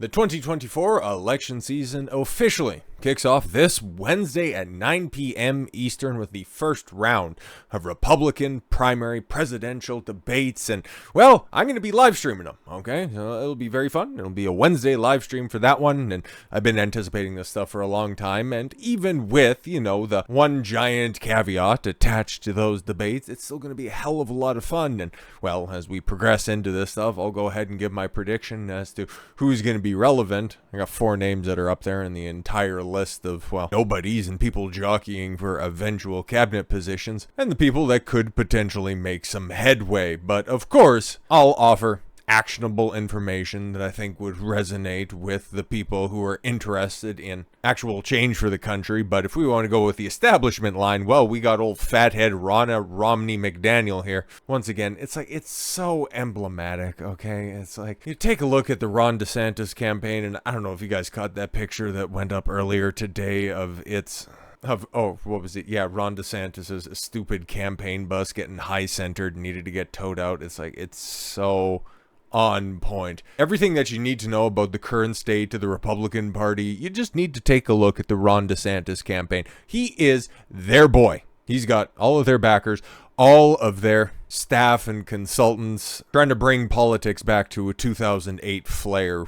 The 2024 election season officially kicks off this Wednesday at 9 p.m. Eastern with the first round of Republican primary presidential debates. And, well, I'm going to be live streaming them, okay? So it'll be very fun. It'll be a Wednesday live stream for that one. And I've been anticipating this stuff for a long time. And even with, the one giant caveat attached to those debates, it's still going to be a hell of a lot of fun. And, well, as we progress into this stuff, I'll go ahead and give my prediction as to who's going to be relevant. I got 4 names that are up there in the entire list of, nobodies and people jockeying for eventual cabinet positions, and the people that could potentially make some headway. But of course, I'll offer actionable information that I think would resonate with the people who are interested in actual change for the country. But if we want to go with the establishment line, well, we got old fathead Ronna Romney McDaniel here. Once again, it's so emblematic, okay? It's like, you take a look at the Ron DeSantis campaign, and I don't know if you guys caught that picture that went up earlier today of what was it? Yeah, Ron DeSantis' stupid campaign bus getting high-centered, needed to get towed out. It's so on point. Everything that you need to know about the current state of the Republican Party, you just need to take a look at the Ron DeSantis campaign. He is their boy. He's got all of their backers, all of their staff and consultants trying to bring politics back to a 2008 flair.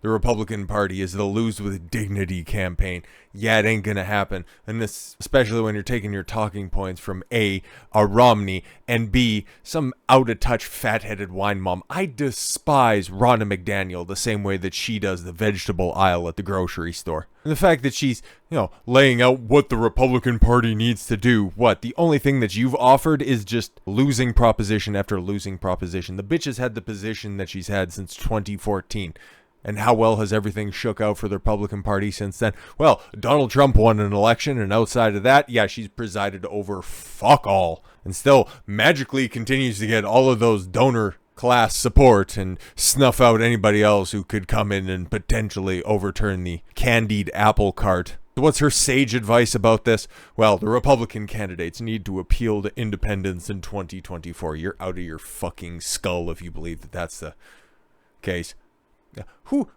The Republican Party is the lose with dignity campaign. Yeah, it ain't gonna happen. And this, especially when you're taking your talking points from A, a Romney, and B, some out-of-touch fat-headed wine mom. I despise Ronna McDaniel the same way that she does the vegetable aisle at the grocery store. And the fact that she's, laying out what the Republican Party needs to do. What? The only thing that you've offered is just losing proposition after losing proposition. The bitch has had the position that she's had since 2014. And how well has everything shook out for the Republican Party since then? Well, Donald Trump won an election, and outside of that, yeah, she's presided over fuck all. And still magically continues to get all of those donor class support and snuff out anybody else who could come in and potentially overturn the candied apple cart. What's her sage advice about this? Well, the Republican candidates need to appeal to independence in 2024. You're out of your fucking skull if you believe that that's the case.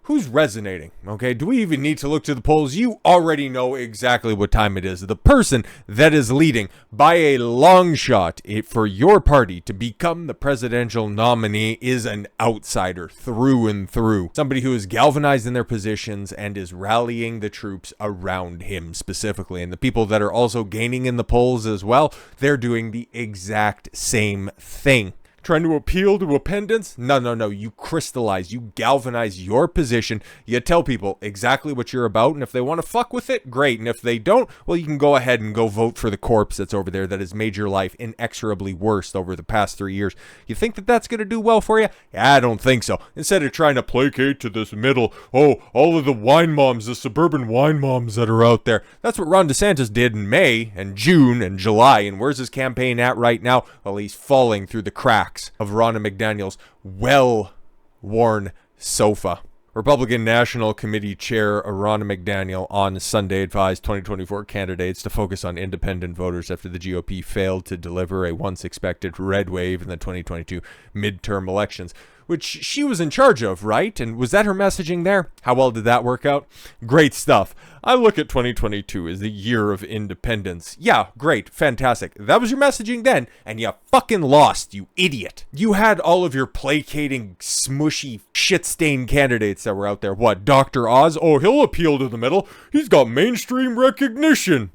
Who's resonating? Okay, do we even need to look to the polls? You already know exactly what time it is. The person that is leading by a long shot for your party to become the presidential nominee is an outsider through and through. Somebody who is galvanized in their positions and is rallying the troops around him specifically. And the people that are also gaining in the polls as well, they're doing the exact same thing. Trying to appeal to appendants? No. You crystallize, you galvanize your position. You tell people exactly what you're about, and if they want to fuck with it, great. And if they don't, well, you can go ahead and go vote for the corpse that's over there that has made your life inexorably worse over the past 3 years. You think that that's going to do well for you? I don't think so. Instead of trying to placate to this middle, all of the wine moms, the suburban wine moms that are out there. That's what Ron DeSantis did in May and June and July. And where's his campaign at right now? Well, he's falling through the cracks of Ronna McDaniel's well-worn sofa. Republican National Committee Chair Ronna McDaniel on Sunday advised 2024 candidates to focus on independent voters after the GOP failed to deliver a once-expected red wave in the 2022 midterm elections, which she was in charge of, right? And was that her messaging there? How well did that work out? Great stuff. I look at 2022 as the year of independence. Yeah, great, fantastic. That was your messaging then, and you fucking lost, you idiot. You had all of your placating, smushy, shit-stained candidates that were out there. What, Dr. Oz? Oh, he'll appeal to the middle. He's got mainstream recognition.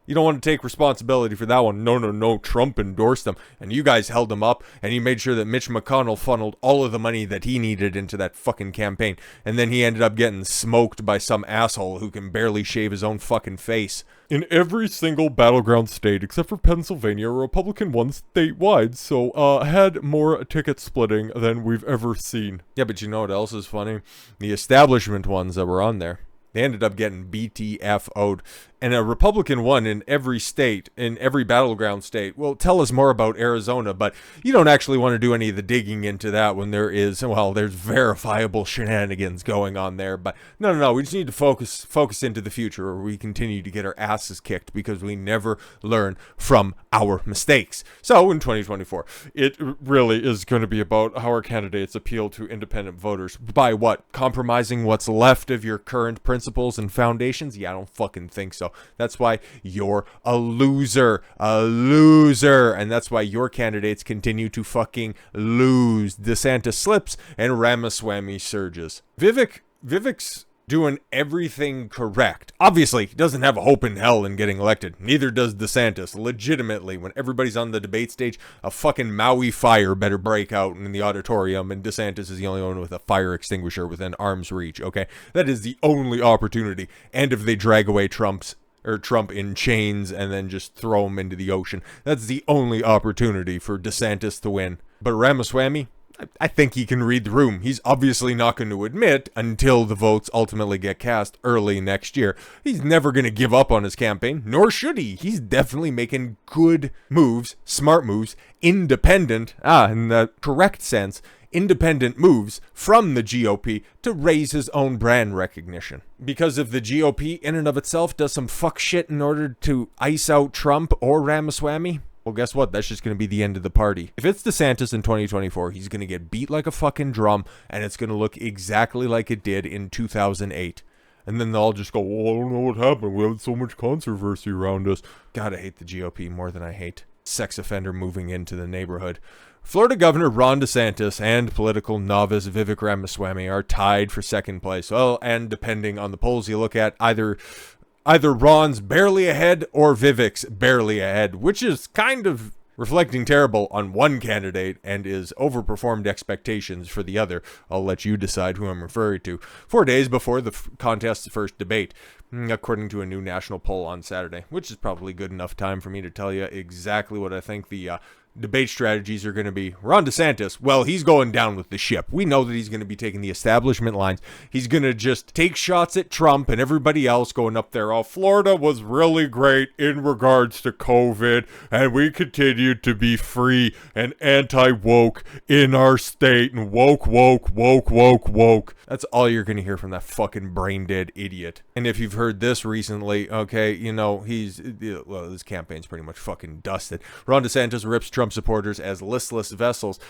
You don't want to take responsibility for that one. No. Trump endorsed them, and you guys held them up, and you made sure that Mitch McConnell funneled all of the money that he needed into that fucking campaign, and then he ended up getting smoked by some asshole who can barely shave his own fucking face. In every single battleground state, except for Pennsylvania, a Republican won statewide, so had more ticket splitting than we've ever seen. Yeah, but you know what else is funny? The establishment ones that were on there. They ended up getting BTFO'd. And a Republican won in every state, in every battleground state. Well, tell us more about Arizona, but you don't actually want to do any of the digging into that when there's verifiable shenanigans going on there. But no, we just need to focus into the future, or we continue to get our asses kicked because we never learn from our mistakes. So in 2024, it really is going to be about how our candidates appeal to independent voters. By what? Compromising what's left of your current principles and foundations? Yeah, I don't fucking think so. That's why you're a loser, and that's why your candidates continue to fucking lose. DeSantis slips and Ramaswamy surges. Vivek's doing everything correct. Obviously, he doesn't have a hope in hell in getting elected. Neither does DeSantis. Legitimately, when everybody's on the debate stage, a fucking Maui fire better break out in the auditorium, and DeSantis is the only one with a fire extinguisher within arm's reach, okay? That is the only opportunity. And if they drag away Trump in chains and then just throw him into the ocean, that's the only opportunity for DeSantis to win. But Ramaswamy, I think he can read the room. He's obviously not going to admit until the votes ultimately get cast early next year. He's never going to give up on his campaign, nor should he. He's definitely making good moves, smart moves, independent, in the correct sense, independent moves from the GOP to raise his own brand recognition. Because if the GOP in and of itself does some fuck shit in order to ice out Trump or Ramaswamy, well, guess what? That's just going to be the end of the party. If it's DeSantis in 2024, he's going to get beat like a fucking drum, and it's going to look exactly like it did in 2008. And then they'll all just go, well, I don't know what happened. We had so much controversy around us. God, I hate the GOP more than I hate sex offender moving into the neighborhood. Florida Governor Ron DeSantis and political novice Vivek Ramaswamy are tied for second place. Well, and depending on the polls you look at, either Ron's barely ahead or Vivek's barely ahead, which is kind of reflecting terrible on one candidate and is overperformed expectations for the other. I'll let you decide who I'm referring to. 4 days before the contest's first debate, according to a new national poll on Saturday, which is probably good enough time for me to tell you exactly what I think the debate strategies are going to be. Ron DeSantis, well, he's going down with the ship. We know that he's going to be taking the establishment lines. He's going to just take shots at Trump and everybody else going up there. Oh, Florida was really great in regards to COVID, and we continued to be free and anti-woke in our state, and woke. That's all you're going to hear from that fucking brain-dead idiot. And if you've heard this recently, okay, you know, his campaign's pretty much fucking dusted. Ron DeSantis rips Trump supporters as listless vessels.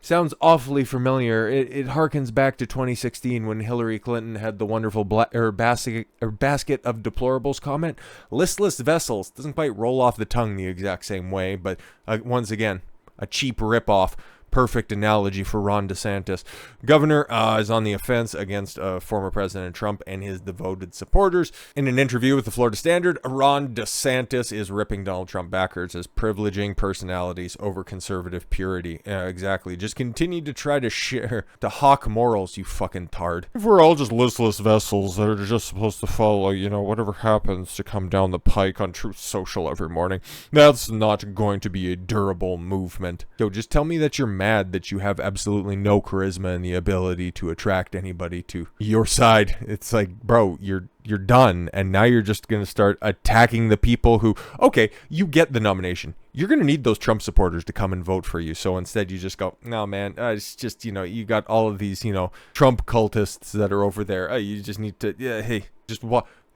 Sounds awfully familiar. It harkens back to 2016 when Hillary Clinton had the wonderful basket of deplorables comment. Listless vessels doesn't quite roll off the tongue the exact same way, but once again, a cheap ripoff. Perfect analogy for Ron DeSantis. Governor is on the offense against former President Trump and his devoted supporters. In an interview with the Florida Standard, Ron DeSantis is ripping Donald Trump backwards as privileging personalities over conservative purity. Exactly. Just continue to try to hawk morals, you fucking tard. If we're all just listless vessels that are just supposed to follow, whatever happens to come down the pike on Truth Social every morning, that's not going to be a durable movement. Yo, just tell me that you're mad that you have absolutely no charisma and the ability to attract anybody to your side. It's like, bro, you're done, and now you're just going to start attacking the people who, okay, you get the nomination. You're going to need those Trump supporters to come and vote for you. So instead you just go, no, man, it's just, you got all of these, Trump cultists that are over there. You just need to,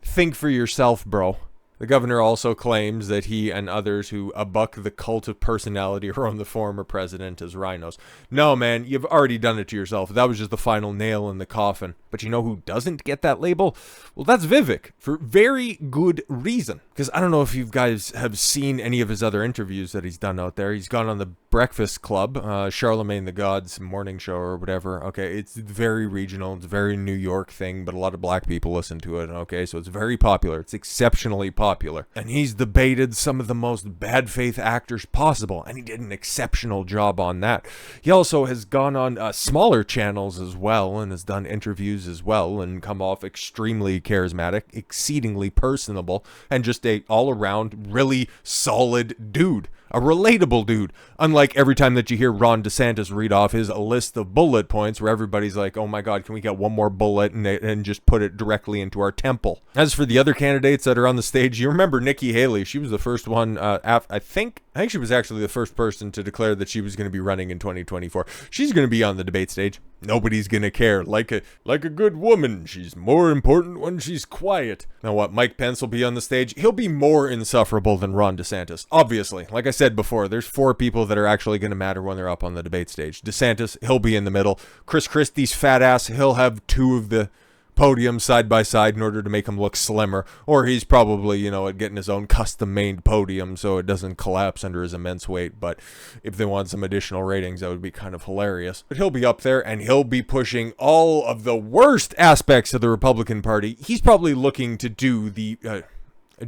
think for yourself, bro. The governor also claims that he and others who abbuck the cult of personality around the former president as rhinos. No, man, you've already done it to yourself. That was just the final nail in the coffin. But you know who doesn't get that label? Well, that's Vivek, for very good reason. Because I don't know if you guys have seen any of his other interviews that he's done out there. He's gone on the Breakfast Club, Charlemagne the God's morning show or whatever. Okay, it's very regional. It's a very New York thing, but a lot of black people listen to it. Okay, so it's very popular. It's exceptionally popular. And he's debated some of the most bad faith actors possible, and he did an exceptional job on that. He also has gone on smaller channels as well and has done interviews interviews as well and come off extremely charismatic, exceedingly personable, and just a all-around really solid dude. A relatable dude. Unlike every time that you hear Ron DeSantis read off his list of bullet points where everybody's like, oh my God, can we get one more bullet and just put it directly into our temple. As for the other candidates that are on the stage, you remember Nikki Haley. She was the first one, I think she was actually the first person to declare that she was going to be running in 2024. She's going to be on the debate stage. Nobody's going to care. Like a good woman, she's more important when she's quiet. Now what, Mike Pence will be on the stage. He'll be more insufferable than Ron DeSantis. Obviously, like I said before, there's 4 people that are actually going to matter when they're up on the debate stage. DeSantis, he'll be in the middle. Chris Christie's fat ass, he'll have 2 of the podium side by side in order to make him look slimmer, or he's probably, getting his own custom-made podium so it doesn't collapse under his immense weight. But if they want some additional ratings, that would be kind of hilarious. But he'll be up there and he'll be pushing all of the worst aspects of the Republican Party. He's probably looking to do the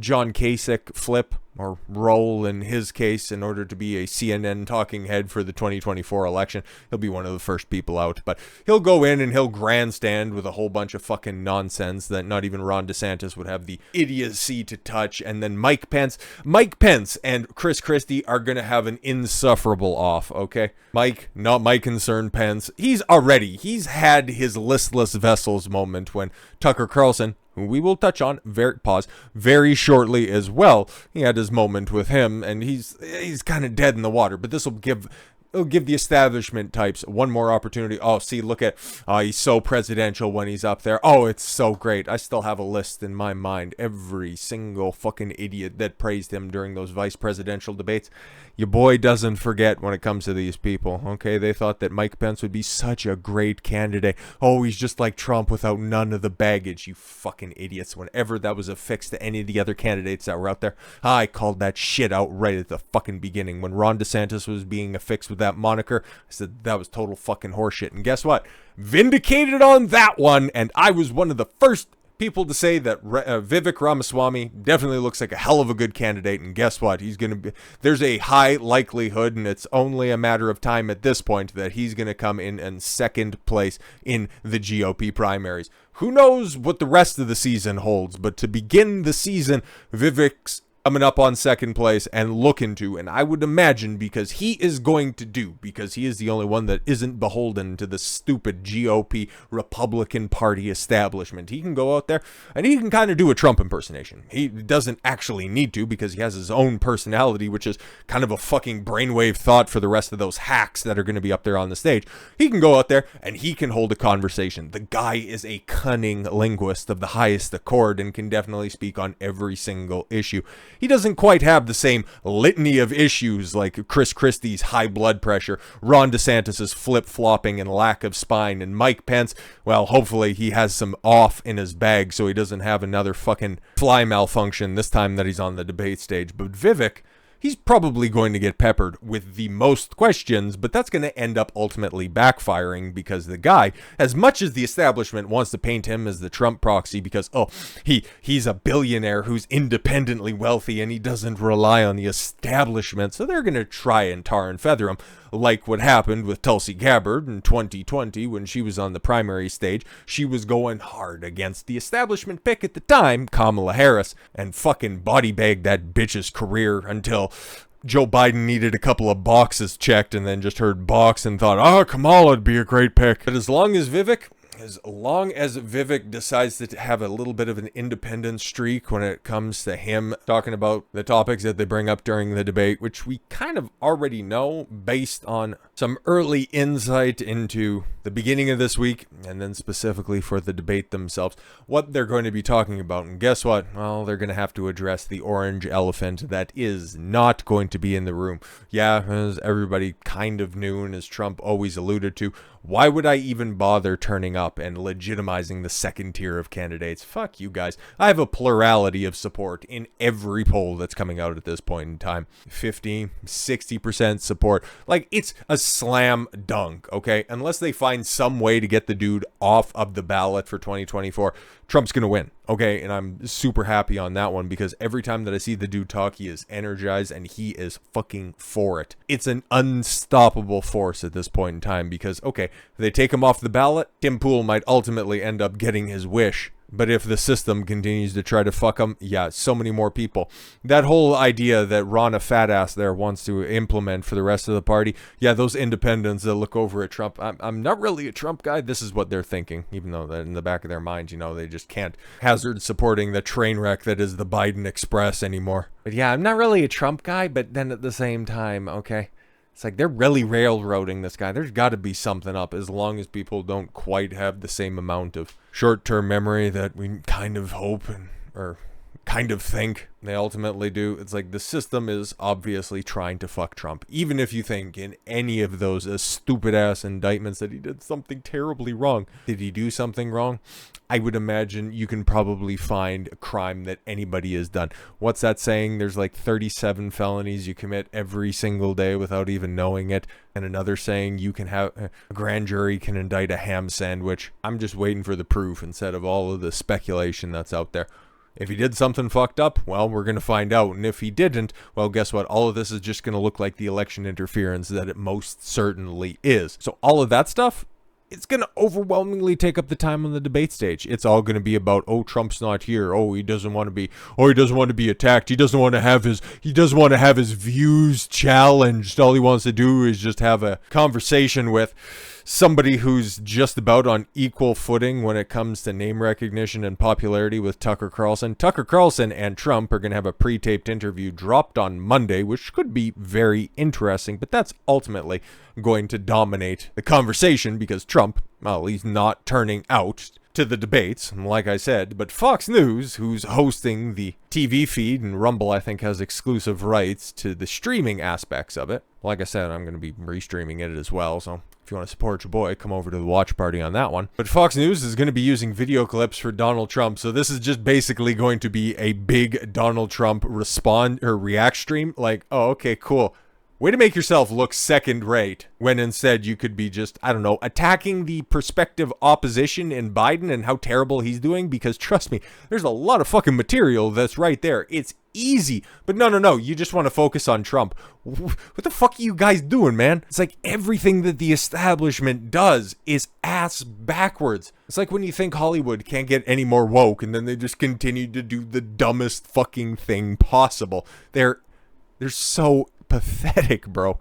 John Kasich flip or role in his case in order to be a CNN talking head for the 2024 election. He'll be one of the first people out, but he'll go in and he'll grandstand with a whole bunch of fucking nonsense that not even Ron DeSantis would have the idiocy to touch. And then Mike Pence and Chris Christie are going to have an insufferable off, okay? Mike, not my concern, Pence. He's had his listless vessels moment when Tucker Carlson, who we will touch on very shortly as well. He had his moment with him, and he's kind of dead in the water. But this will give the establishment types one more opportunity. Oh, see, look at, he's so presidential when he's up there. Oh, it's so great. I still have a list in my mind. Every single fucking idiot that praised him during those vice presidential debates. Your boy doesn't forget when it comes to these people, okay? They thought that Mike Pence would be such a great candidate. Oh, he's just like Trump without none of the baggage, you fucking idiots. Whenever that was affixed to any of the other candidates that were out there, I called that shit out right at the fucking beginning. When Ron DeSantis was being affixed with that moniker, I said that was total fucking horseshit. And guess what? Vindicated on that one, and I was one of the first people to say that Vivek Ramaswamy definitely looks like a hell of a good candidate. And guess what? There's a high likelihood, and it's only a matter of time at this point, that he's going to come in second place in the GOP primaries. Who knows what the rest of the season holds, but to begin the season, Vivek's coming up on second place and looking to, and I would imagine because he is the only one that isn't beholden to the stupid GOP Republican Party establishment. He can go out there and he can kind of do a Trump impersonation. He doesn't actually need to because he has his own personality, which is kind of a fucking brainwave thought for the rest of those hacks that are going to be up there on the stage. He can go out there and he can hold a conversation. The guy is a cunning linguist of the highest accord and can definitely speak on every single issue. He doesn't quite have the same litany of issues like Chris Christie's high blood pressure, Ron DeSantis' flip-flopping and lack of spine, and Mike Pence, well, hopefully he has some off in his bag so he doesn't have another fucking fly malfunction this time that he's on the debate stage. But Vivek, he's probably going to get peppered with the most questions, but that's going to end up ultimately backfiring because the guy, as much as the establishment wants to paint him as the Trump proxy because, he's a billionaire who's independently wealthy and he doesn't rely on the establishment, so they're going to try and tar and feather him. Like what happened with Tulsi Gabbard in 2020 when she was on the primary stage. She was going hard against the establishment pick at the time, Kamala Harris, and fucking body bagged that bitch's career until Joe Biden needed a couple of boxes checked and then just heard box and thought, Kamala'd be a great pick. But as long as Vivek decides to have a little bit of an independent streak when it comes to him talking about the topics that they bring up during the debate, which we kind of already know based on some early insight into the beginning of this week, and then specifically for the debate themselves, what they're going to be talking about. And guess what? Well, they're going to have to address the orange elephant that is not going to be in the room. Yeah, as everybody kind of knew and as Trump always alluded to, why would I even bother turning up and legitimizing the second tier of candidates? Fuck you guys. I have a plurality of support in every poll that's coming out at this point in time. 50, 60% support. Like, it's a slam dunk, okay? Unless they find some way to get the dude off of the ballot for 2024, Trump's going to win, okay? And I'm super happy on that one because every time that I see the dude talk, he is energized and he is fucking for it. It's an unstoppable force at this point in time because, okay, if they take him off the ballot, Tim Pool fool might ultimately end up getting his wish. But if the system continues to try to fuck him, yeah, so many more people. That whole idea that Ron, a fat ass there, wants to implement for the rest of the party, yeah, those independents that look over at Trump, I'm not really a Trump guy. This is what they're thinking, even though that in the back of their minds, they just can't hazard supporting the train wreck that is the Biden Express anymore. But yeah, I'm not really a Trump guy, but then at the same time, okay. It's like they're really railroading this guy. There's got to be something up as long as people don't quite have the same amount of short-term memory that we kind of hope or kind of think they ultimately do. It's like the system is obviously trying to fuck Trump. Even if you think in any of those stupid-ass indictments that he did something terribly wrong. Did he do something wrong? I would imagine you can probably find a crime that anybody has done. What's that saying? There's like 37 felonies you commit every single day without even knowing it. And another saying, you can have a grand jury can indict a ham sandwich. I'm just waiting for the proof instead of all of the speculation that's out there. If he did something fucked up, well, we're going to find out. And if he didn't, well, guess what? All of this is just going to look like the election interference that it most certainly is. So all of that stuff, it's going to overwhelmingly take up the time on the debate stage. It's all going to be about, oh, Trump's not here. Oh, he doesn't want to be attacked. He doesn't want to have his views challenged. All he wants to do is just have a conversation with somebody who's just about on equal footing when it comes to name recognition and popularity with Tucker Carlson. Tucker Carlson and Trump are going to have a pre-taped interview dropped on Monday, which could be very interesting, but that's ultimately going to dominate the conversation because Trump, well, he's not turning out to the debates, like I said, but Fox News, who's hosting the TV feed, and Rumble, I think, has exclusive rights to the streaming aspects of it. Like I said, I'm going to be restreaming it as well, so if you want to support your boy, come over to the watch party on that one. But Fox News is going to be using video clips for Donald Trump, so this is just basically going to be a big Donald Trump react stream. Like, oh, okay, cool. Way to make yourself look second rate when instead you could be just, I don't know, attacking the prospective opposition in Biden and how terrible he's doing, because trust me, there's a lot of fucking material that's right there. It's easy. But no, you just want to focus on Trump. What the fuck are you guys doing, man? It's like everything that the establishment does is ass backwards. It's like when you think Hollywood can't get any more woke and then they just continue to do the dumbest fucking thing possible. They're so pathetic, bro.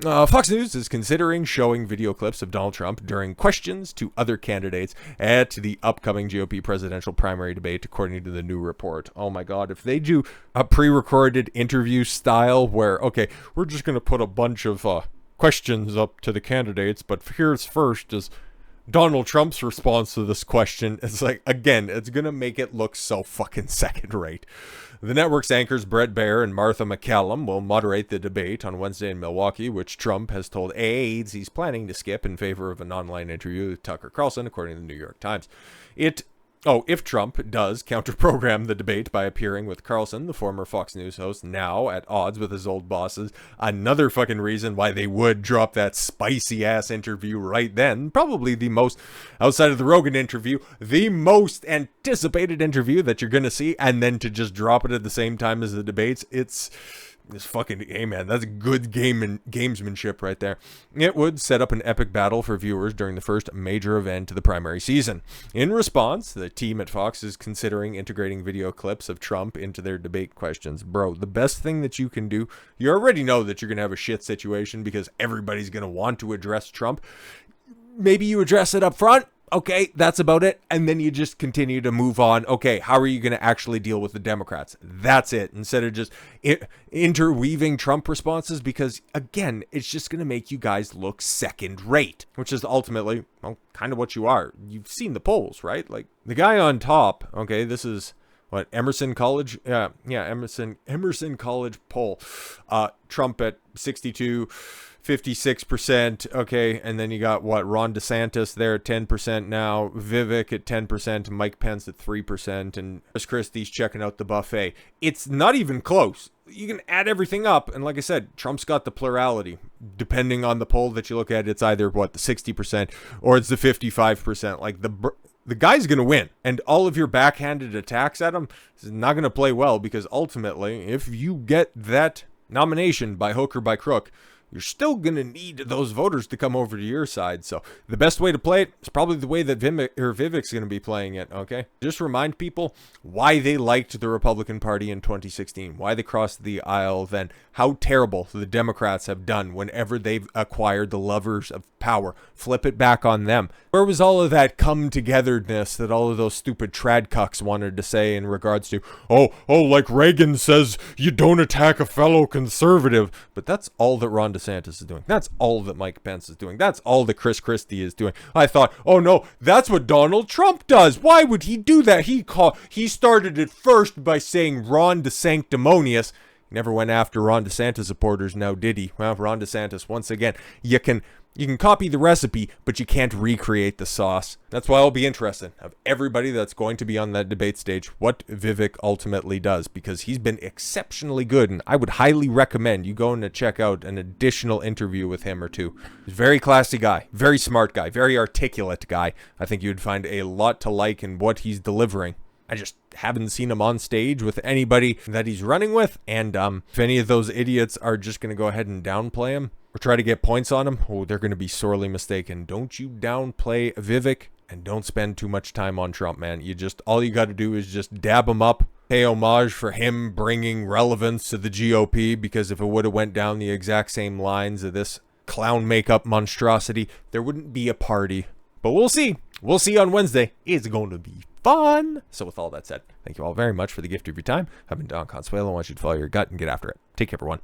Fox News is considering showing video clips of Donald Trump during questions to other candidates at the upcoming GOP presidential primary debate, according to the new report. Oh my God, if they do a pre-recorded interview style where, okay, we're just going to put a bunch of questions up to the candidates, but here's first is Donald Trump's response to this question. It's like, again, it's going to make it look so fucking second rate. The network's anchors Brett Baer and Martha McCallum will moderate the debate on Wednesday in Milwaukee, which Trump has told aides he's planning to skip in favor of an online interview with Tucker Carlson, according to the New York Times. If Trump does counter-program the debate by appearing with Carlson, the former Fox News host, now at odds with his old bosses, another fucking reason why they would drop that spicy-ass interview right then, probably the most, outside of the Rogan interview, the most anticipated interview that you're going to see, and then to just drop it at the same time as the debates, it's fucking, hey man, that's good gamesmanship right there. It would set up an epic battle for viewers during the first major event of the primary season. In response, the team at Fox is considering integrating video clips of Trump into their debate questions. Bro, the best thing that you can do, you already know that you're going to have a shit situation because everybody's going to want to address Trump. Maybe you address it up front. Okay, that's about it. And then you just continue to move on. Okay, how are you going to actually deal with the Democrats? That's it. Instead of just interweaving Trump responses, because again, it's just going to make you guys look second rate, which is ultimately, well, kind of what you are. You've seen the polls, right? Like the guy on top, okay, this is what, Emerson College? Yeah, Emerson College poll. Trump at 56%, okay, and then you got what, Ron DeSantis there at 10% now, Vivek at 10%, Mike Pence at 3%, and Chris Christie's checking out the buffet. It's not even close. You can add everything up, and like I said, Trump's got the plurality. Depending on the poll that you look at, it's either what, the 60% or it's the 55%. Like the guy's going to win, and all of your backhanded attacks at him is not going to play well, because ultimately, if you get that nomination by hook or by crook, you're still going to need those voters to come over to your side. So the best way to play it is probably the way that Vivek's going to be playing it, okay? Just remind people why they liked the Republican Party in 2016, why they crossed the aisle then, how terrible the Democrats have done whenever they've acquired the levers of power. Flip it back on them. Where was all of that come-togetherness that all of those stupid trad cucks wanted to say in regards to, oh, like Reagan says, you don't attack a fellow conservative. But that's all that Ron DeSantis is doing. That's all that Mike Pence is doing. That's all that Chris Christie is doing. I thought, oh no, that's what Donald Trump does. Why would he do that? He started it first by saying Ron DeSanctimonious. He never went after Ron DeSantis supporters now, did he? Well, Ron DeSantis, once again, you can copy the recipe, but you can't recreate the sauce. That's why I'll be interested of everybody that's going to be on that debate stage, what Vivek ultimately does, because he's been exceptionally good, and I would highly recommend you going to check out an additional interview with him or two. He's a very classy guy, very smart guy, very articulate guy. I think you'd find a lot to like in what he's delivering. I just haven't seen him on stage with anybody that he's running with, and if any of those idiots are just going to go ahead and downplay him or try to get points on him, oh, they're going to be sorely mistaken. Don't you downplay Vivek, and don't spend too much time on Trump, man. All you got to do is just dab him up, pay homage for him bringing relevance to the GOP, because if it would have went down the exact same lines of this clown makeup monstrosity, there wouldn't be a party. But we'll see. We'll see on Wednesday. It's going to be fun. So with all that said, thank you all very much for the gift of your time. I've been Don Consuelo. I want you to follow your gut and get after it. Take care, everyone.